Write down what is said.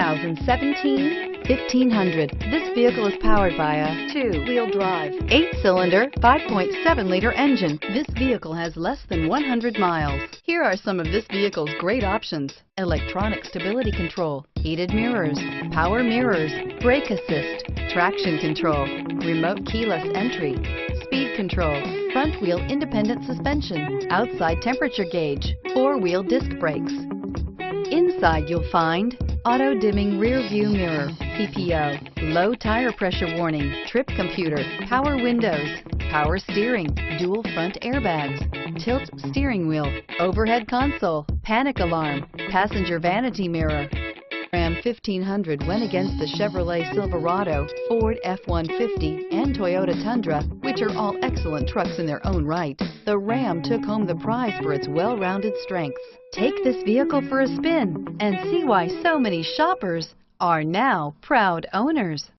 2017 1500. This vehicle is powered by a two-wheel drive, 8-cylinder, 5.7-liter engine. This vehicle has less than 100 miles. Here are some of this vehicle's great options: electronic stability control, heated mirrors, power mirrors, brake assist, traction control, remote keyless entry, speed control, front wheel independent suspension, outside temperature gauge, 4-wheel disc brakes. Inside you'll find auto dimming rear view mirror, PPO, low tire pressure warning, trip computer, power windows, power steering, dual front airbags, tilt steering wheel, overhead console, panic alarm, passenger vanity mirror. Ram 1500 went against the Chevrolet Silverado, Ford F-150, and Toyota Tundra, which are all excellent trucks in their own right. The Ram took home the prize for its well-rounded strengths. Take this vehicle for a spin and see why so many shoppers are now proud owners.